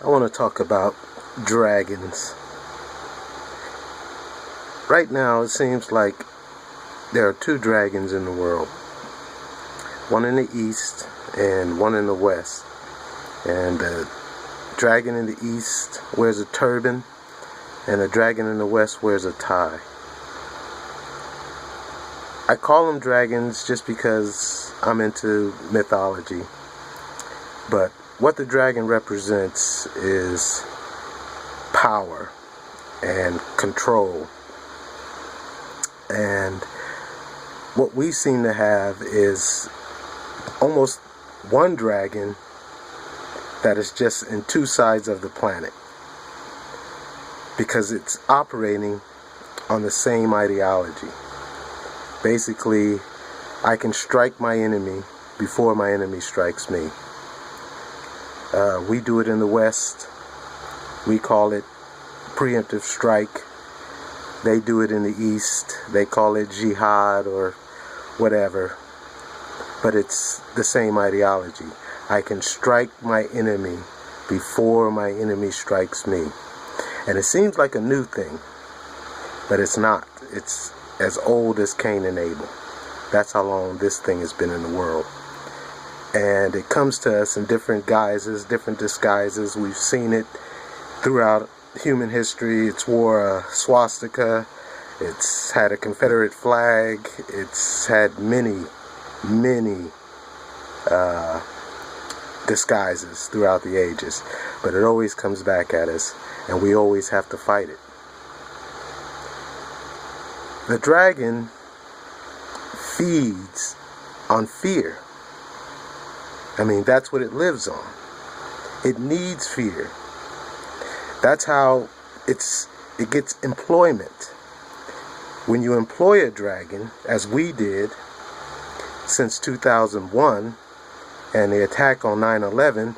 I want to talk about dragons. Right now, it seems like there are two dragons in the world. One in the east and one in the west. And the dragon in the east wears a turban, and the dragon in the west wears a tie. I call them dragons just because I'm into mythology. But what the dragon represents is power and control. And what we seem to have is almost one dragon that is just in two sides of the planet, because it's operating on the same ideology. Basically, I can strike my enemy before my enemy strikes me. We do it in the West. We call it preemptive strike. They do it in the East. They call it jihad or whatever. But it's the same ideology. I can strike my enemy before my enemy strikes me. And it seems like a new thing, but it's not. It's as old as Cain and Abel. That's how long this thing has been in the world. And it comes to us in different guises, different disguises. We've seen it throughout human history. It's wore a swastika. It's had a Confederate flag. It's had many disguises throughout the ages. But it always comes back at us, and we always have to fight it. The dragon feeds on fear. I mean, that's what it lives on. It needs fear. That's how it gets employment. When you employ a dragon, as we did since 2001 and the attack on 9/11,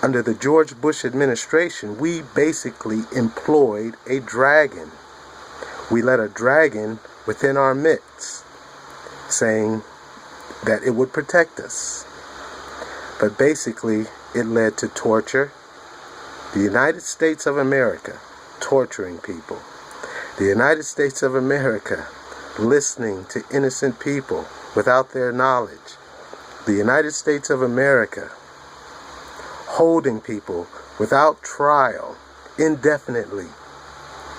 under the George Bush administration, we basically employed a dragon. We let a dragon within our midst, saying that it would protect us. But basically, it led to torture. The United States of America torturing people. The United States of America listening to innocent people without their knowledge. The United States of America holding people without trial indefinitely.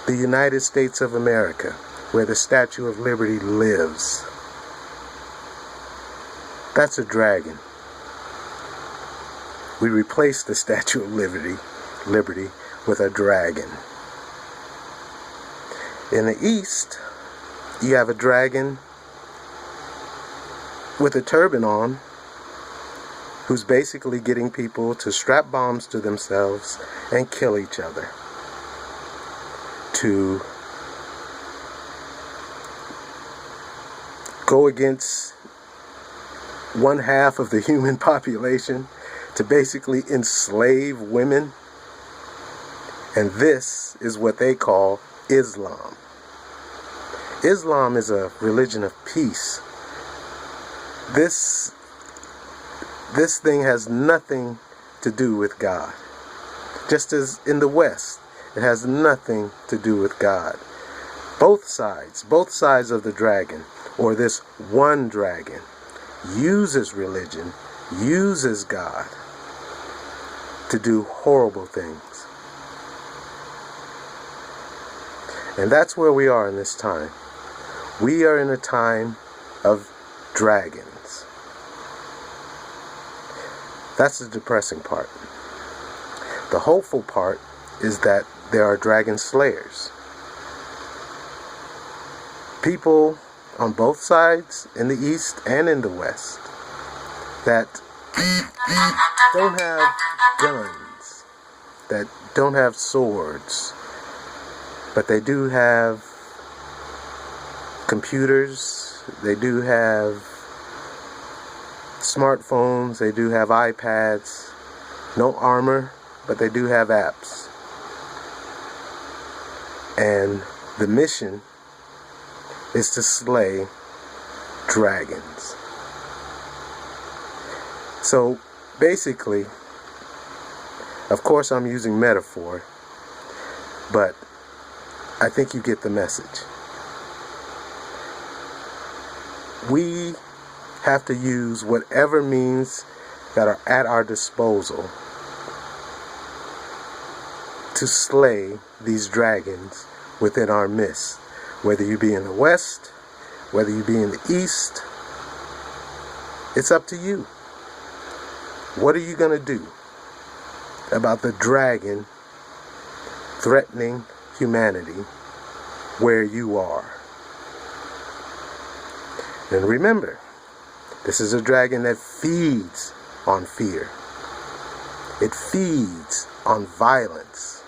The United States of America, where the Statue of Liberty lives. That's a dragon. We replaced the Statue of Liberty with a dragon. In the East, you have a dragon with a turban on, who's basically getting people to strap bombs to themselves and kill each other, to go against one half of the human population, to basically enslave women. And this is what they call Islam. Islam is a religion of peace. This thing has nothing to do with God. Just as in the West, it has nothing to do with God. Both sides of the dragon, or this one dragon, uses religion, uses God to do horrible things. And that's where we are in this time. We are in a time of dragons. That's the depressing part. The hopeful part is that there are Dragonslayers. People on both sides, in the East and in the West, that don't have guns, that don't have swords, but they do have computers, they do have smartphones, they do have iPads, no armor, but they do have apps. And the mission is to slay dragons. So basically, Of course, I'm using metaphor, but I think you get the message. We have to use whatever means that are at our disposal to slay these dragons within our midst. Whether you be in the west, whether you be in the east, it's up to you. What are you going to do about the dragon threatening humanity where you are? And remember, this is a dragon that feeds on fear. It feeds on violence.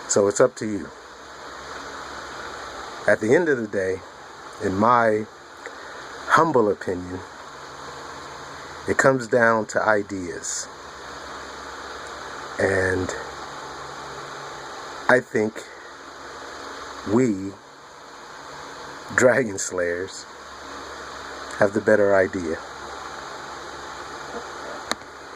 So it's up to you. At the end of the day, in my humble opinion, it comes down to ideas. And I think we, Dragonslayers, have the better idea.